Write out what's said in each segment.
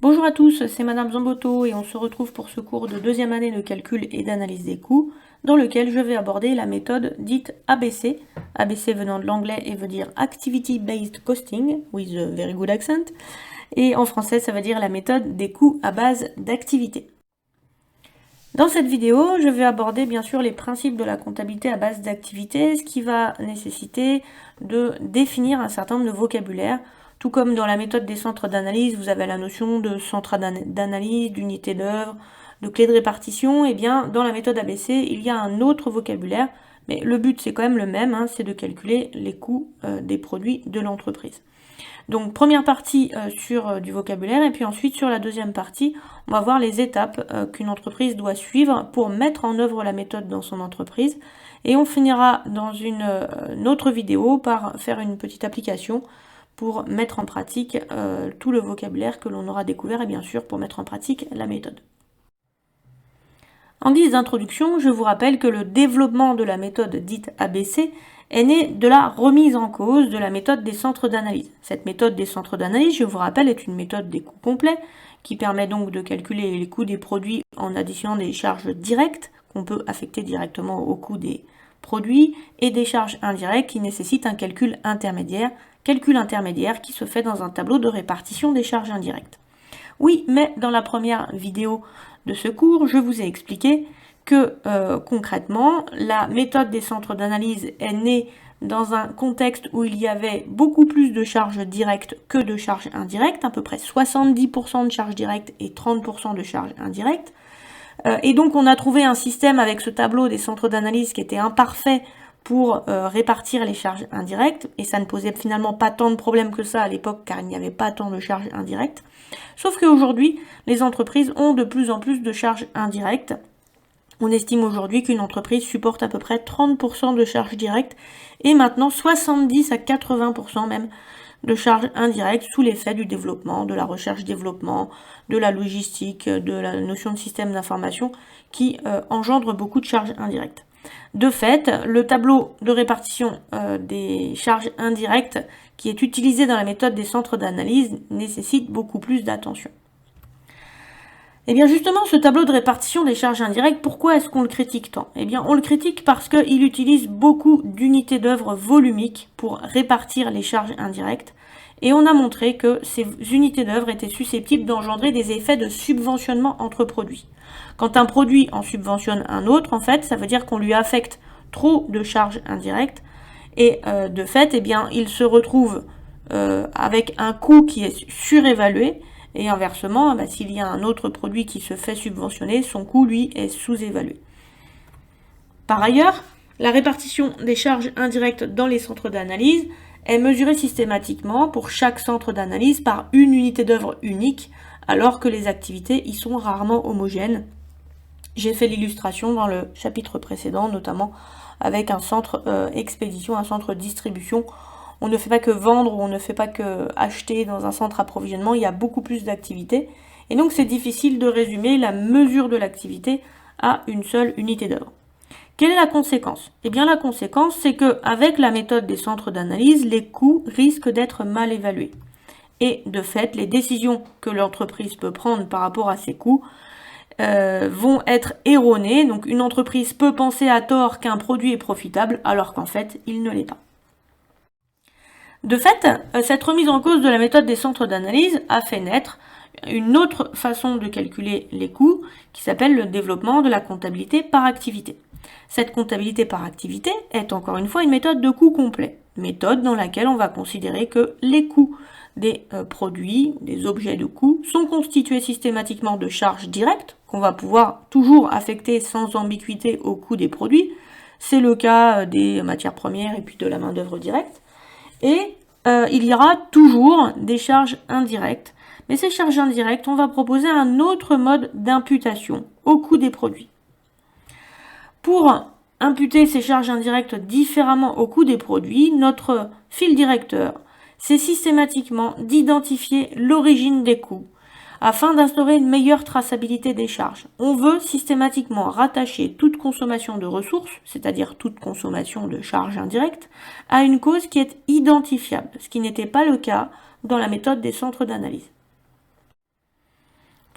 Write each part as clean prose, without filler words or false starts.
Bonjour à tous, c'est Madame Zamboto et on se retrouve pour ce cours de deuxième année de calcul et d'analyse des coûts dans lequel je vais aborder la méthode dite ABC, ABC venant de l'anglais et veut dire Activity Based Costing, with a very good accent, et en français ça veut dire la méthode des coûts à base d'activité. Dans cette vidéo, je vais aborder bien sûr les principes de la comptabilité à base d'activité, ce qui va nécessiter de définir un certain nombre de vocabulaire. Tout comme dans la méthode des centres d'analyse, vous avez la notion de centre d'analyse, d'unité d'œuvre, de clé de répartition, et bien dans la méthode ABC, il y a un autre vocabulaire, mais le but c'est quand même le même, c'est de calculer les coûts des produits de l'entreprise. Donc première partie sur du vocabulaire, et puis ensuite sur la deuxième partie, on va voir les étapes qu'une entreprise doit suivre pour mettre en œuvre la méthode dans son entreprise. Et on finira dans une autre vidéo par faire une petite application pour mettre en pratique tout le vocabulaire que l'on aura découvert et bien sûr pour mettre en pratique la méthode. En guise d'introduction, je vous rappelle que le développement de la méthode dite ABC est né de la remise en cause de la méthode des centres d'analyse. Cette méthode des centres d'analyse, je vous rappelle, est une méthode des coûts complets qui permet donc de calculer les coûts des produits en additionnant des charges directes qu'on peut affecter directement au coût des produits et des charges indirectes qui nécessitent un calcul intermédiaire qui se fait dans un tableau de répartition des charges indirectes. Oui, mais dans la première vidéo de ce cours, je vous ai expliqué que concrètement, la méthode des centres d'analyse est née dans un contexte où il y avait beaucoup plus de charges directes que de charges indirectes, à peu près 70% de charges directes et 30% de charges indirectes. Et donc on a trouvé un système avec ce tableau des centres d'analyse qui était imparfait pour répartir les charges indirectes, et ça ne posait finalement pas tant de problèmes que ça à l'époque car il n'y avait pas tant de charges indirectes. Sauf qu'aujourd'hui, les entreprises ont de plus en plus de charges indirectes. On estime aujourd'hui qu'une entreprise supporte à peu près 30% de charges directes et maintenant 70 à 80% même de charges indirectes sous l'effet du développement, de la recherche-développement, de la logistique, de la notion de système d'information qui engendre beaucoup de charges indirectes. De fait, le tableau de répartition des charges indirectes qui est utilisé dans la méthode des centres d'analyse nécessite beaucoup plus d'attention. Et bien justement, ce tableau de répartition des charges indirectes, pourquoi est-ce qu'on le critique tant? Eh bien, on le critique parce qu'il utilise beaucoup d'unités d'œuvre volumiques pour répartir les charges indirectes, et on a montré que ces unités d'œuvre étaient susceptibles d'engendrer des effets de subventionnement entre produits. Quand un produit en subventionne un autre, en fait, ça veut dire qu'on lui affecte trop de charges indirectes, et de fait, eh bien, il se retrouve avec un coût qui est surévalué, et inversement, s'il y a un autre produit qui se fait subventionner, son coût, lui, est sous-évalué. Par ailleurs, la répartition des charges indirectes dans les centres d'analyse est mesurée systématiquement pour chaque centre d'analyse par une unité d'œuvre unique, alors que les activités y sont rarement homogènes. J'ai fait l'illustration dans le chapitre précédent, notamment avec un centre expédition, un centre distribution. On ne fait pas que vendre ou on ne fait pas que acheter dans un centre approvisionnement, il y a beaucoup plus d'activités. Et donc c'est difficile de résumer la mesure de l'activité à une seule unité d'œuvre. Quelle est la conséquence? Eh bien la conséquence, c'est qu'avec la méthode des centres d'analyse, les coûts risquent d'être mal évalués. Et de fait, les décisions que l'entreprise peut prendre par rapport à ces coûts vont être erronées. Donc une entreprise peut penser à tort qu'un produit est profitable, alors qu'en fait, il ne l'est pas. De fait, cette remise en cause de la méthode des centres d'analyse a fait naître une autre façon de calculer les coûts qui s'appelle le développement de la comptabilité par activité. Cette comptabilité par activité est encore une fois une méthode de coût complet, méthode dans laquelle on va considérer que les coûts des produits, des objets de coût, sont constitués systématiquement de charges directes qu'on va pouvoir toujours affecter sans ambiguïté au coût des produits. C'est le cas des matières premières et puis de la main-d'œuvre directe. Et il y aura toujours des charges indirectes. Mais ces charges indirectes, on va proposer un autre mode d'imputation au coût des produits. Pour imputer ces charges indirectes différemment au coût des produits, notre fil directeur, c'est systématiquement d'identifier l'origine des coûts afin d'instaurer une meilleure traçabilité des charges. On veut systématiquement rattacher toute consommation de ressources, c'est-à-dire toute consommation de charges indirectes, à une cause qui est identifiable, ce qui n'était pas le cas dans la méthode des centres d'analyse.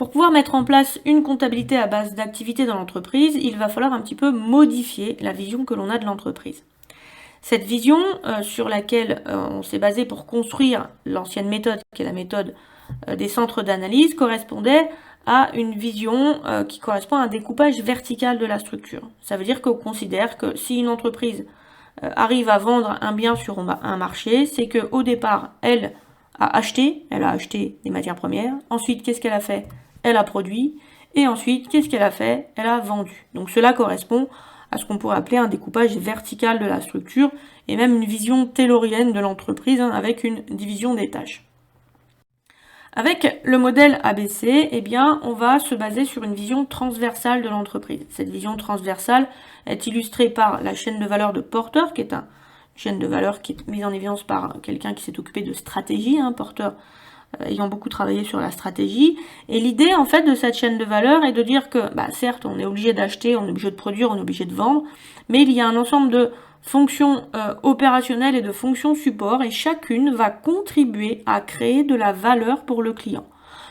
Pour pouvoir mettre en place une comptabilité à base d'activité dans l'entreprise, il va falloir un petit peu modifier la vision que l'on a de l'entreprise. Cette vision sur laquelle on s'est basé pour construire l'ancienne méthode, qui est la méthode des centres d'analyse, correspondait à une vision qui correspond à un découpage vertical de la structure. Ça veut dire qu'on considère que si une entreprise arrive à vendre un bien sur un marché, c'est qu'au départ, elle a acheté des matières premières. Ensuite, qu'est-ce qu'elle a fait? Elle a produit. Et ensuite, qu'est-ce qu'elle a fait? Elle a vendu. Donc cela correspond à ce qu'on pourrait appeler un découpage vertical de la structure et même une vision taylorienne de l'entreprise avec une division des tâches. Avec le modèle ABC, eh bien, on va se baser sur une vision transversale de l'entreprise. Cette vision transversale est illustrée par la chaîne de valeur de Porter, qui est une chaîne de valeur qui est mise en évidence par quelqu'un qui s'est occupé de stratégie, Porter ayant beaucoup travaillé sur la stratégie. Et l'idée, en fait, de cette chaîne de valeur est de dire que, certes, on est obligé d'acheter, on est obligé de produire, on est obligé de vendre, mais il y a un ensemble de fonctions opérationnelles et de fonctions support, et chacune va contribuer à créer de la valeur pour le client.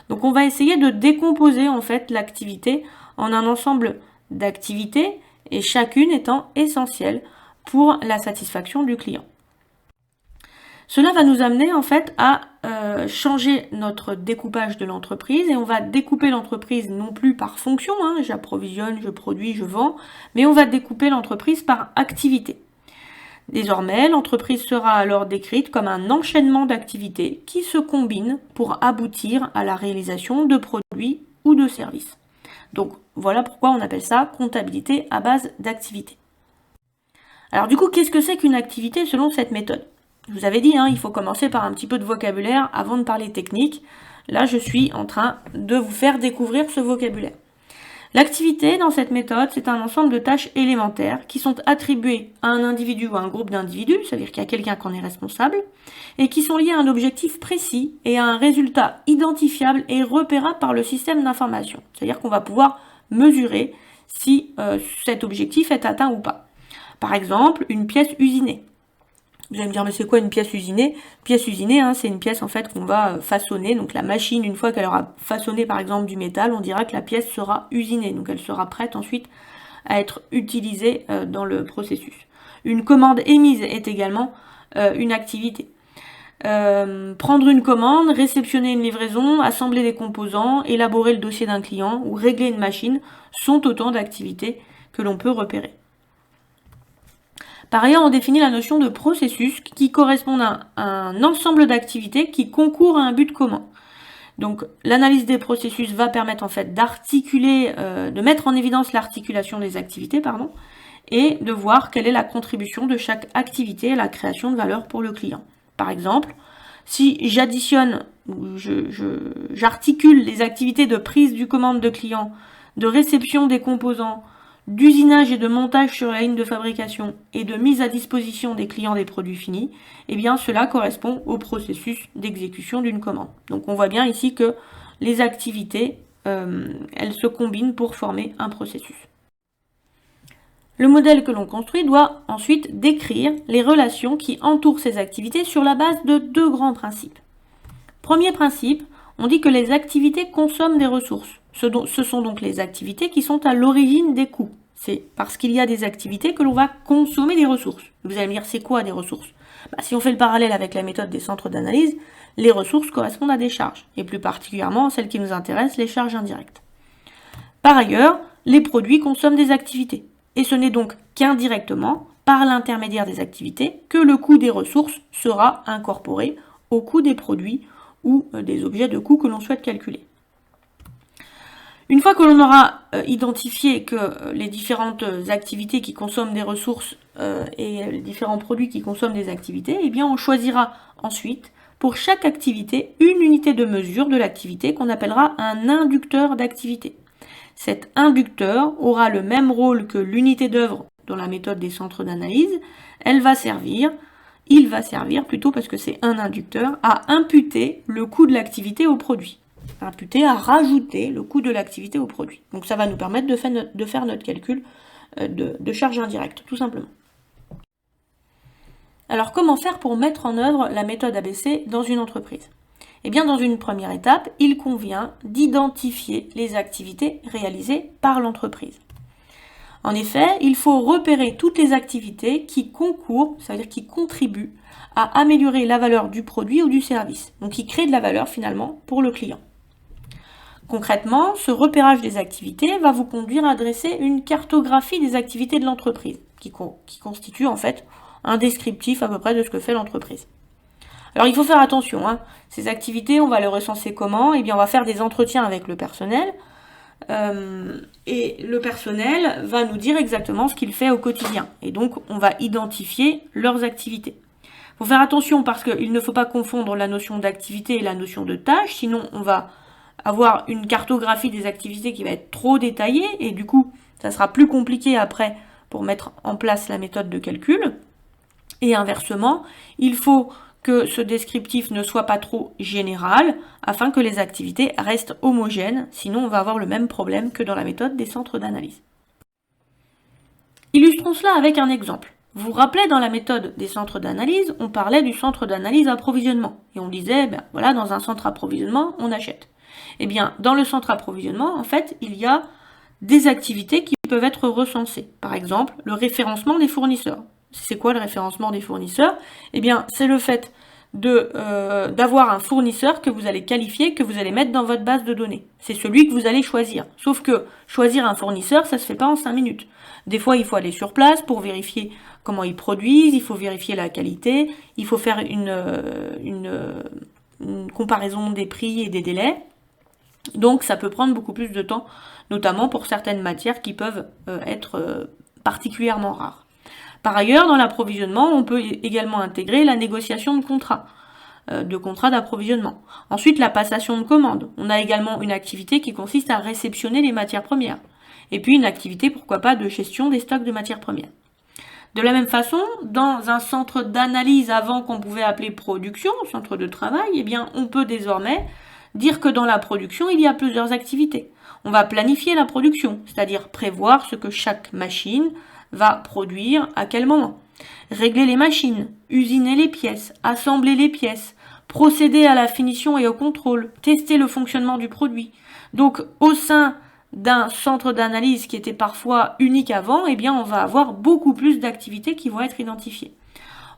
Donc on va essayer de décomposer en fait l'activité en un ensemble d'activités, et chacune étant essentielle pour la satisfaction du client. Cela va nous amener en fait à changer notre découpage de l'entreprise, et on va découper l'entreprise non plus par fonction, j'approvisionne, je produis, je vends, mais on va découper l'entreprise par activité. Désormais, l'entreprise sera alors décrite comme un enchaînement d'activités qui se combinent pour aboutir à la réalisation de produits ou de services. Donc voilà pourquoi on appelle ça comptabilité à base d'activité. Alors du coup, qu'est-ce que c'est qu'une activité selon cette méthode? Je vous avais dit, il faut commencer par un petit peu de vocabulaire avant de parler technique. Là, je suis en train de vous faire découvrir ce vocabulaire. L'activité, dans cette méthode, c'est un ensemble de tâches élémentaires qui sont attribuées à un individu ou à un groupe d'individus, c'est-à-dire qu'il y a quelqu'un qui en est responsable, et qui sont liées à un objectif précis et à un résultat identifiable et repérable par le système d'information. C'est-à-dire qu'on va pouvoir mesurer si cet objectif est atteint ou pas. Par exemple, une pièce usinée. Vous allez me dire, mais c'est quoi une pièce usinée? Pièce usinée, c'est une pièce en fait qu'on va façonner. Donc la machine, une fois qu'elle aura façonné par exemple du métal, on dira que la pièce sera usinée. Donc elle sera prête ensuite à être utilisée dans le processus. Une commande émise est également une activité. Prendre une commande, réceptionner une livraison, assembler des composants, élaborer le dossier d'un client ou régler une machine sont autant d'activités que l'on peut repérer. Par ailleurs, on définit la notion de processus qui correspond à un ensemble d'activités qui concourent à un but commun. Donc, l'analyse des processus va permettre en fait d'articuler, de mettre en évidence l'articulation des activités, et de voir quelle est la contribution de chaque activité à la création de valeur pour le client. Par exemple, si j'additionne, j'articule les activités de prise du commande de client, de réception des composants, d'usinage et de montage sur la ligne de fabrication et de mise à disposition des clients des produits finis, eh bien cela correspond au processus d'exécution d'une commande. Donc on voit bien ici que les activités, elles se combinent pour former un processus. Le modèle que l'on construit doit ensuite décrire les relations qui entourent ces activités sur la base de deux grands principes. Premier principe, on dit que les activités consomment des ressources. Ce sont donc les activités qui sont à l'origine des coûts. C'est parce qu'il y a des activités que l'on va consommer des ressources. Vous allez me dire, c'est quoi des ressources? Si on fait le parallèle avec la méthode des centres d'analyse, les ressources correspondent à des charges, et plus particulièrement celles qui nous intéressent, les charges indirectes. Par ailleurs, les produits consomment des activités, et ce n'est donc qu'indirectement, par l'intermédiaire des activités, que le coût des ressources sera incorporé au coût des produits ou des objets de coût que l'on souhaite calculer. Une fois que l'on aura identifié que les différentes activités qui consomment des ressources et les différents produits qui consomment des activités, eh bien on choisira ensuite pour chaque activité une unité de mesure de l'activité qu'on appellera un inducteur d'activité. Cet inducteur aura le même rôle que l'unité d'œuvre dans la méthode des centres d'analyse. Il va servir plutôt parce que c'est un inducteur, à imputer le coût de l'activité au produit. Imputer, à rajouter le coût de l'activité au produit. Donc ça va nous permettre de faire notre calcul de charge indirecte, tout simplement. Alors comment faire pour mettre en œuvre la méthode ABC dans une entreprise? Eh bien, dans une première étape, il convient d'identifier les activités réalisées par l'entreprise. En effet, il faut repérer toutes les activités qui concourent, ça veut dire qui contribuent à améliorer la valeur du produit ou du service, donc qui créent de la valeur finalement pour le client. Concrètement, ce repérage des activités va vous conduire à dresser une cartographie des activités de l'entreprise, qui constitue en fait un descriptif à peu près de ce que fait l'entreprise. Alors il faut faire attention, ces activités, on va les recenser comment? Eh bien, on va faire des entretiens avec le personnel, et le personnel va nous dire exactement ce qu'il fait au quotidien. Et donc, on va identifier leurs activités. Il faut faire attention parce qu'il ne faut pas confondre la notion d'activité et la notion de tâche, sinon on va avoir une cartographie des activités qui va être trop détaillée, et du coup, ça sera plus compliqué après pour mettre en place la méthode de calcul. Et inversement, il faut que ce descriptif ne soit pas trop général, afin que les activités restent homogènes, sinon on va avoir le même problème que dans la méthode des centres d'analyse. Illustrons cela avec un exemple. Vous vous rappelez, dans la méthode des centres d'analyse, on parlait du centre d'analyse approvisionnement. Et on disait, voilà, dans un centre approvisionnement, on achète. Eh bien, dans le centre approvisionnement, en fait, il y a des activités qui peuvent être recensées. Par exemple, le référencement des fournisseurs. C'est quoi le référencement des fournisseurs? Eh bien, c'est le fait d'avoir un fournisseur que vous allez qualifier, que vous allez mettre dans votre base de données. C'est celui que vous allez choisir. Sauf que choisir un fournisseur, ça se fait pas en 5 minutes. Des fois, il faut aller sur place pour vérifier comment ils produisent, il faut vérifier la qualité, il faut faire une comparaison des prix et des délais. Donc, ça peut prendre beaucoup plus de temps, notamment pour certaines matières qui peuvent être particulièrement rares. Par ailleurs, dans l'approvisionnement, on peut également intégrer la négociation de contrats d'approvisionnement. Ensuite, la passation de commandes. On a également une activité qui consiste à réceptionner les matières premières. Et puis une activité, pourquoi pas, de gestion des stocks de matières premières. De la même façon, dans un centre d'analyse avant qu'on pouvait appeler production, centre de travail, eh bien, on peut désormais dire que dans la production, il y a plusieurs activités. On va planifier la production, c'est-à-dire prévoir ce que chaque machine va produire à quel moment. Régler les machines, usiner les pièces, assembler les pièces, procéder à la finition et au contrôle, tester le fonctionnement du produit. Donc, au sein d'un centre d'analyse qui était parfois unique avant, eh bien, on va avoir beaucoup plus d'activités qui vont être identifiées.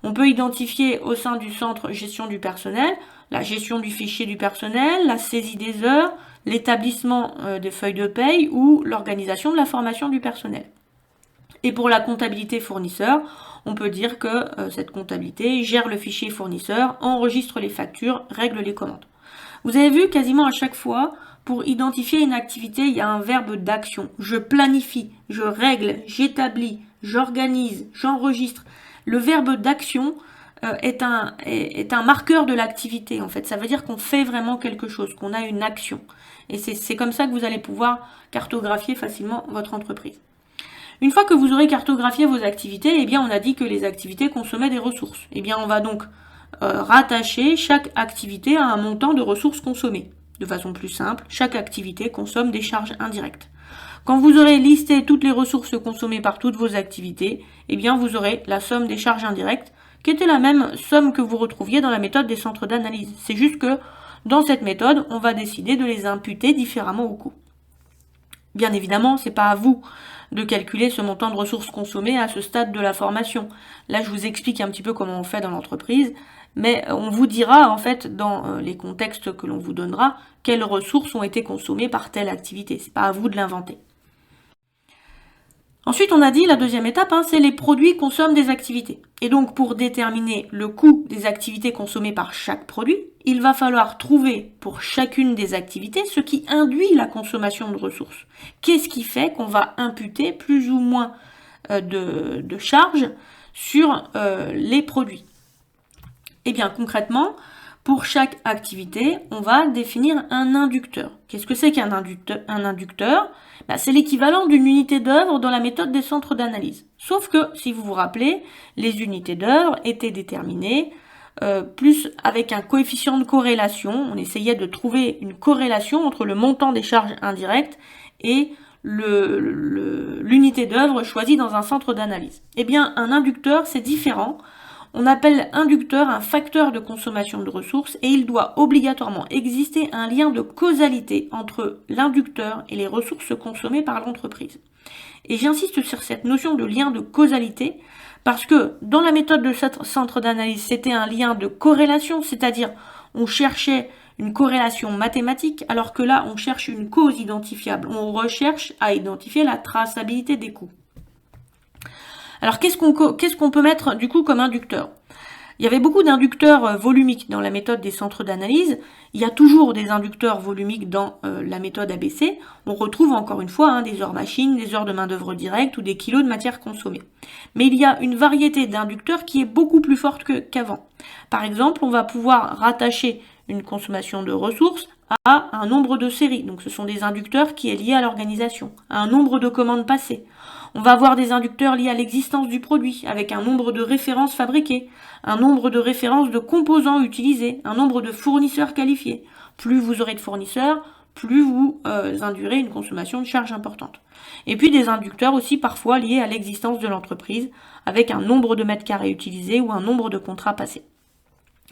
On peut identifier au sein du centre gestion du personnel, la gestion du fichier du personnel, la saisie des heures, l'établissement des feuilles de paye ou l'organisation de la formation du personnel. Et pour la comptabilité fournisseur, on peut dire que cette comptabilité gère le fichier fournisseur, enregistre les factures, règle les commandes. Vous avez vu, quasiment à chaque fois, pour identifier une activité, il y a un verbe d'action. Je planifie, je règle, j'établis, j'organise, j'enregistre. Le verbe d'action est un marqueur de l'activité, en fait. Ça veut dire qu'on fait vraiment quelque chose, qu'on a une action. Et c'est comme ça que vous allez pouvoir cartographier facilement votre entreprise. Une fois que vous aurez cartographié vos activités, eh bien, on a dit que les activités consommaient des ressources. Eh bien, on va donc rattacher chaque activité à un montant de ressources consommées. De façon plus simple, chaque activité consomme des charges indirectes. Quand vous aurez listé toutes les ressources consommées par toutes vos activités, eh bien, vous aurez la somme des charges indirectes, qui était la même somme que vous retrouviez dans la méthode des centres d'analyse. C'est juste que dans cette méthode, on va décider de les imputer différemment au coût. Bien évidemment, c'est pas à vous de calculer ce montant de ressources consommées à ce stade de la formation. Là, je vous explique un petit peu comment on fait dans l'entreprise, mais on vous dira, en fait, dans les contextes que l'on vous donnera, quelles ressources ont été consommées par telle activité. C'est pas à vous de l'inventer. Ensuite, on a dit, la deuxième étape, c'est les produits consomment des activités. Et donc, pour déterminer le coût des activités consommées par chaque produit, il va falloir trouver pour chacune des activités ce qui induit la consommation de ressources. Qu'est-ce qui fait qu'on va imputer plus ou moins de charges sur les produits? Eh bien, concrètement, pour chaque activité, on va définir un inducteur. Qu'est-ce que c'est qu'un inducteur? C'est l'équivalent d'une unité d'œuvre dans la méthode des centres d'analyse. Sauf que, si vous vous rappelez, les unités d'œuvre étaient déterminées plus avec un coefficient de corrélation. On essayait de trouver une corrélation entre le montant des charges indirectes et l'unité d'œuvre choisie dans un centre d'analyse. Eh bien, un inducteur, c'est différent. On appelle inducteur un facteur de consommation de ressources et il doit obligatoirement exister un lien de causalité entre l'inducteur et les ressources consommées par l'entreprise. Et j'insiste sur cette notion de lien de causalité parce que dans la méthode de centre d'analyse, c'était un lien de corrélation, c'est-à-dire on cherchait une corrélation mathématique, alors que là, on cherche une cause identifiable. On recherche à identifier la traçabilité des coûts. Alors, qu'est-ce qu'on peut mettre du coup comme inducteur? Il y avait beaucoup d'inducteurs volumiques dans la méthode des centres d'analyse. Il y a toujours des inducteurs volumiques dans la méthode ABC. On retrouve encore une fois des heures machines, des heures de main-d'œuvre directe ou des kilos de matière consommée. Mais il y a une variété d'inducteurs qui est beaucoup plus forte qu'avant. Par exemple, on va pouvoir rattacher une consommation de ressources à un nombre de séries. Donc ce sont des inducteurs qui est lié à l'organisation, à un nombre de commandes passées. On va avoir des inducteurs liés à l'existence du produit, avec un nombre de références fabriquées, un nombre de références de composants utilisés, un nombre de fournisseurs qualifiés. Plus vous aurez de fournisseurs, plus vous indurez une consommation de charge importante. Et puis des inducteurs aussi parfois liés à l'existence de l'entreprise, avec un nombre de mètres carrés utilisés ou un nombre de contrats passés.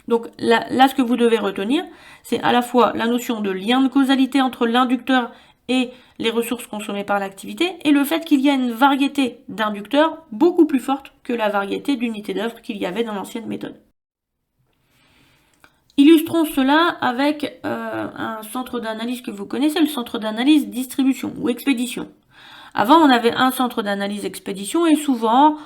Donc là, ce que vous devez retenir, c'est à la fois la notion de lien de causalité entre l'inducteur et les ressources consommées par l'activité, et le fait qu'il y a une variété d'inducteurs beaucoup plus forte que la variété d'unités d'œuvre qu'il y avait dans l'ancienne méthode. Illustrons cela avec un centre d'analyse que vous connaissez, le centre d'analyse distribution ou expédition. Avant, on avait un centre d'analyse expédition et souvent,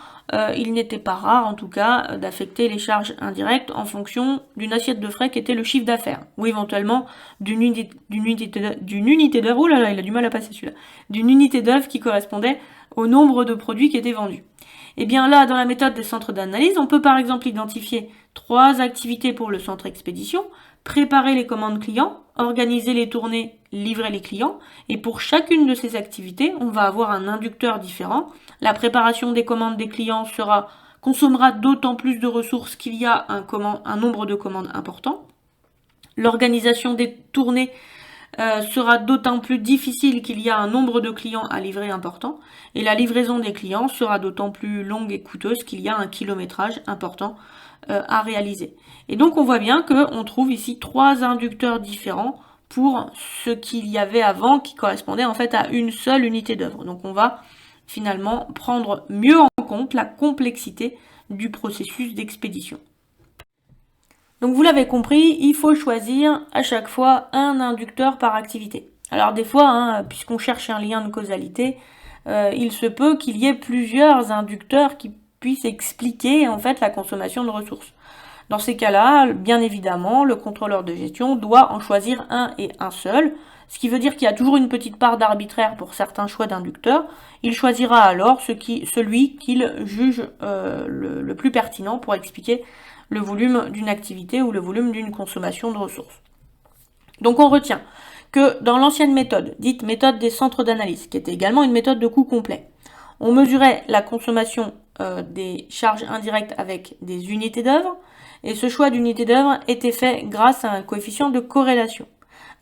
il n'était pas rare en tout cas d'affecter les charges indirectes en fonction d'une assiette de frais qui était le chiffre d'affaires ou éventuellement d'une unité d'œuvre, oh là là, il a du mal à passer celui-là, d'une unité d'œuvre qui correspondait au nombre de produits qui étaient vendus. Et bien là, dans la méthode des centres d'analyse, on peut par exemple identifier 3 activités pour le centre expédition, préparer les commandes clients, organiser les tournées, livrer les clients. Et pour chacune de ces activités, on va avoir un inducteur différent. La préparation des commandes des clients consommera d'autant plus de ressources qu'il y a un nombre de commandes important. L'organisation des tournées sera d'autant plus difficile qu'il y a un nombre de clients à livrer important. Et la livraison des clients sera d'autant plus longue et coûteuse qu'il y a un kilométrage important à réaliser. Et donc on voit bien qu'on trouve ici 3 inducteurs différents pour ce qu'il y avait avant qui correspondait en fait à une seule unité d'œuvre. Donc on va finalement prendre mieux en compte la complexité du processus d'expédition. Donc vous l'avez compris, il faut choisir à chaque fois un inducteur par activité. Alors des fois, puisqu'on cherche un lien de causalité, il se peut qu'il y ait plusieurs inducteurs qui puissent expliquer en fait la consommation de ressources. Dans ces cas-là, bien évidemment, le contrôleur de gestion doit en choisir un et un seul, ce qui veut dire qu'il y a toujours une petite part d'arbitraire pour certains choix d'inducteurs. Il choisira alors celui qu'il juge le plus pertinent pour expliquer le volume d'une activité ou le volume d'une consommation de ressources. Donc on retient que dans l'ancienne méthode, dite méthode des centres d'analyse, qui était également une méthode de coût complet, on mesurait la consommation des charges indirectes avec des unités d'œuvre, et ce choix d'unités d'œuvre était fait grâce à un coefficient de corrélation.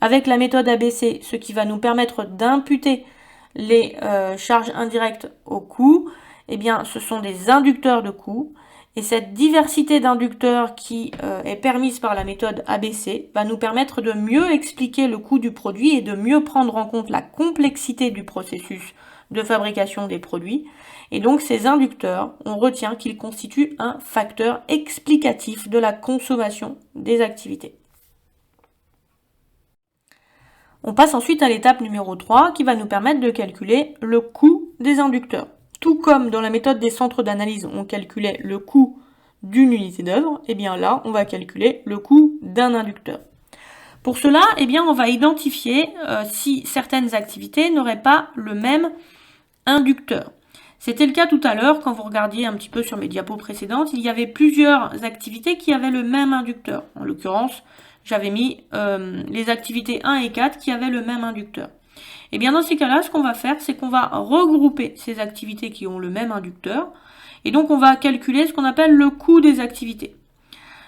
Avec la méthode ABC, ce qui va nous permettre d'imputer les charges indirectes au coût, eh bien, ce sont des inducteurs de coût. Et cette diversité d'inducteurs qui est permise par la méthode ABC va nous permettre de mieux expliquer le coût du produit et de mieux prendre en compte la complexité du processus de fabrication des produits. Et donc ces inducteurs, on retient qu'ils constituent un facteur explicatif de la consommation des activités. On passe ensuite à l'étape numéro 3 qui va nous permettre de calculer le coût des inducteurs. Tout comme dans la méthode des centres d'analyse, on calculait le coût d'une unité d'œuvre, et bien là, on va calculer le coût d'un inducteur. Pour cela, eh bien, on va identifier si certaines activités n'auraient pas le même inducteur. C'était le cas tout à l'heure, quand vous regardiez un petit peu sur mes diapos précédentes, il y avait plusieurs activités qui avaient le même inducteur. En l'occurrence, j'avais mis les activités 1 et 4 qui avaient le même inducteur. Et bien dans ces cas-là, ce qu'on va faire, c'est qu'on va regrouper ces activités qui ont le même inducteur, et donc on va calculer ce qu'on appelle le coût des activités.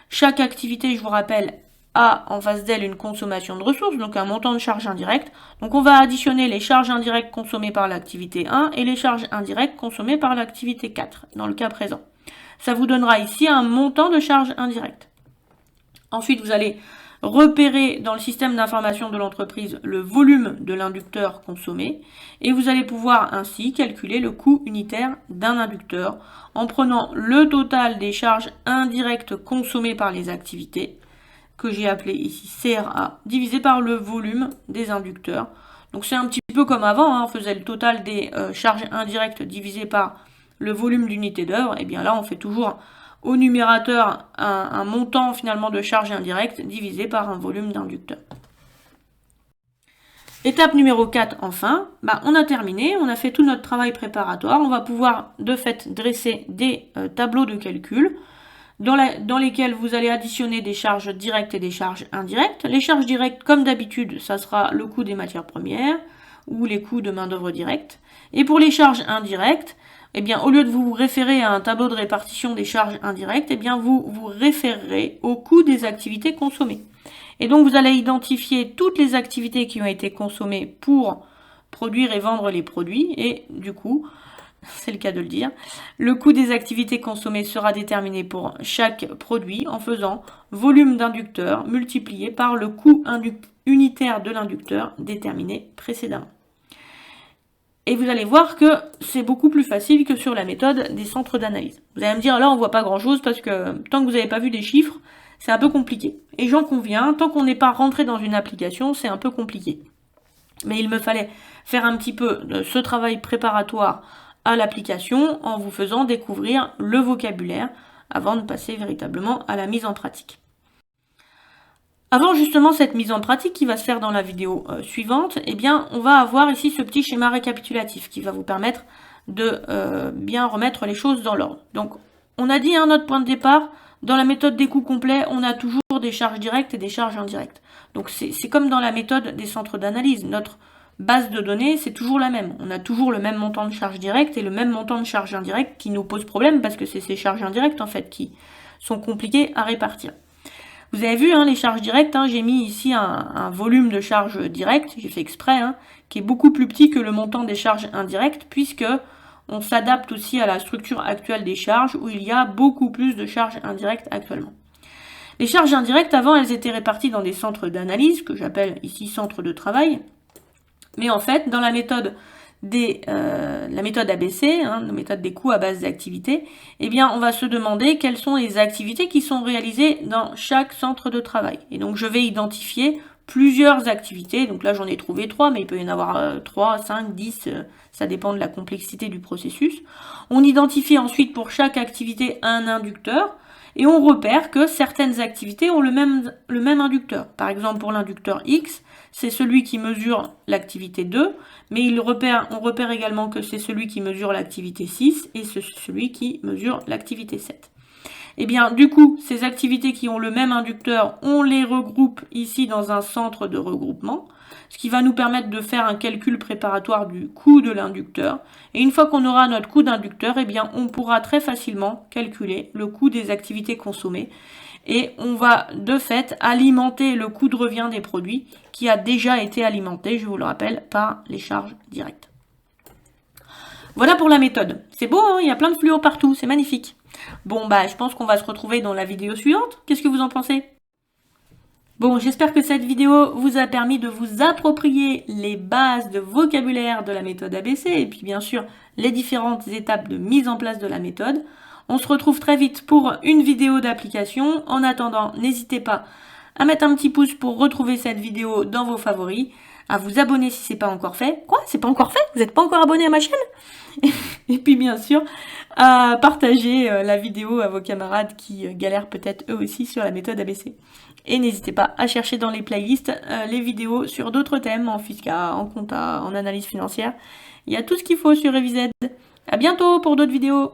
Chaque activité, je vous rappelle, a en face d'elle une consommation de ressources, donc un montant de charges indirectes. Donc on va additionner les charges indirectes consommées par l'activité 1 et les charges indirectes consommées par l'activité 4, dans le cas présent. ça vous donnera ici un montant de charges indirectes. Ensuite, vous allez repérer dans le système d'information de l'entreprise le volume de l'inducteur consommé et vous allez pouvoir ainsi calculer le coût unitaire d'un inducteur en prenant le total des charges indirectes consommées par les activités, que j'ai appelé ici CRA, divisé par le volume des inducteurs. Donc c'est un petit peu comme avant, hein, on faisait le total des charges indirectes divisé par le volume d'unité d'œuvre, et bien là on fait toujours au numérateur un montant finalement de charges indirectes divisé par un volume d'inducteurs. Étape numéro 4, enfin, on a terminé, on a fait tout notre travail préparatoire, on va pouvoir de fait dresser des tableaux de calcul dans lesquels vous allez additionner des charges directes et des charges indirectes. Les charges directes, comme d'habitude, ça sera le coût des matières premières ou les coûts de main-d'œuvre directe. Et pour les charges indirectes, eh bien, au lieu de vous référer à un tableau de répartition des charges indirectes, eh bien, vous vous référerez au coût des activités consommées. Et donc, vous allez identifier toutes les activités qui ont été consommées pour produire et vendre les produits. Et du coup, c'est le cas de le dire, le coût des activités consommées sera déterminé pour chaque produit en faisant volume d'inducteur multiplié par le coût unitaire de l'inducteur déterminé précédemment. Et vous allez voir que c'est beaucoup plus facile que sur la méthode des centres d'analyse. Vous allez me dire, là on voit pas grand chose parce que tant que vous n'avez pas vu des chiffres, c'est un peu compliqué. Et j'en conviens, tant qu'on n'est pas rentré dans une application, c'est un peu compliqué. Mais il me fallait faire un petit peu de ce travail préparatoire à l'application en vous faisant découvrir le vocabulaire avant de passer véritablement à la mise en pratique. Avant justement cette mise en pratique qui va se faire dans la vidéo suivante, eh bien on va avoir ici ce petit schéma récapitulatif qui va vous permettre de bien remettre les choses dans l'ordre. Donc on a dit notre point de départ, dans la méthode des coûts complets, on a toujours des charges directes et des charges indirectes. Donc c'est comme dans la méthode des centres d'analyse, notre base de données, c'est toujours la même. On a toujours le même montant de charges directes et le même montant de charges indirectes qui nous pose problème parce que c'est ces charges indirectes en fait qui sont compliquées à répartir. Vous avez vu les charges directes, j'ai mis ici un volume de charges directes, j'ai fait exprès, qui est beaucoup plus petit que le montant des charges indirectes puisque on s'adapte aussi à la structure actuelle des charges où il y a beaucoup plus de charges indirectes actuellement. Les charges indirectes avant elles étaient réparties dans des centres d'analyse que j'appelle ici centres de travail. Mais en fait, dans la méthode ABC, la méthode des coûts à base d'activités, eh bien, on va se demander quelles sont les activités qui sont réalisées dans chaque centre de travail. Et donc, je vais identifier plusieurs activités. Donc là, j'en ai trouvé 3, mais il peut y en avoir 3, 5, 10, ça dépend de la complexité du processus. On identifie ensuite pour chaque activité un inducteur. Et on repère que certaines activités ont le même inducteur. Par exemple, pour l'inducteur X, c'est celui qui mesure l'activité 2, mais on repère également que c'est celui qui mesure l'activité 6 et c'est celui qui mesure l'activité 7. Et bien, du coup, ces activités qui ont le même inducteur, on les regroupe ici dans un centre de regroupement, ce qui va nous permettre de faire un calcul préparatoire du coût de l'inducteur. Et une fois qu'on aura notre coût d'inducteur, eh bien, on pourra très facilement calculer le coût des activités consommées. Et on va, de fait, alimenter le coût de revient des produits qui a déjà été alimenté, je vous le rappelle, par les charges directes. Voilà pour la méthode. C'est beau, il y a plein de fluo partout, c'est magnifique. Bon, je pense qu'on va se retrouver dans la vidéo suivante. Qu'est-ce que vous en pensez ? Bon, j'espère que cette vidéo vous a permis de vous approprier les bases de vocabulaire de la méthode ABC et puis bien sûr les différentes étapes de mise en place de la méthode. On se retrouve très vite pour une vidéo d'application. En attendant, n'hésitez pas à mettre un petit pouce pour retrouver cette vidéo dans vos favoris, à vous abonner si c'est pas encore fait. Quoi ? C'est pas encore fait ? Vous n'êtes pas encore abonné à ma chaîne ? Et puis bien sûr, à partager la vidéo à vos camarades qui galèrent peut-être eux aussi sur la méthode ABC. Et n'hésitez pas à chercher dans les playlists les vidéos sur d'autres thèmes, en fiscal, en compta, en analyse financière. Il y a tout ce qu'il faut sur Revised. À bientôt pour d'autres vidéos.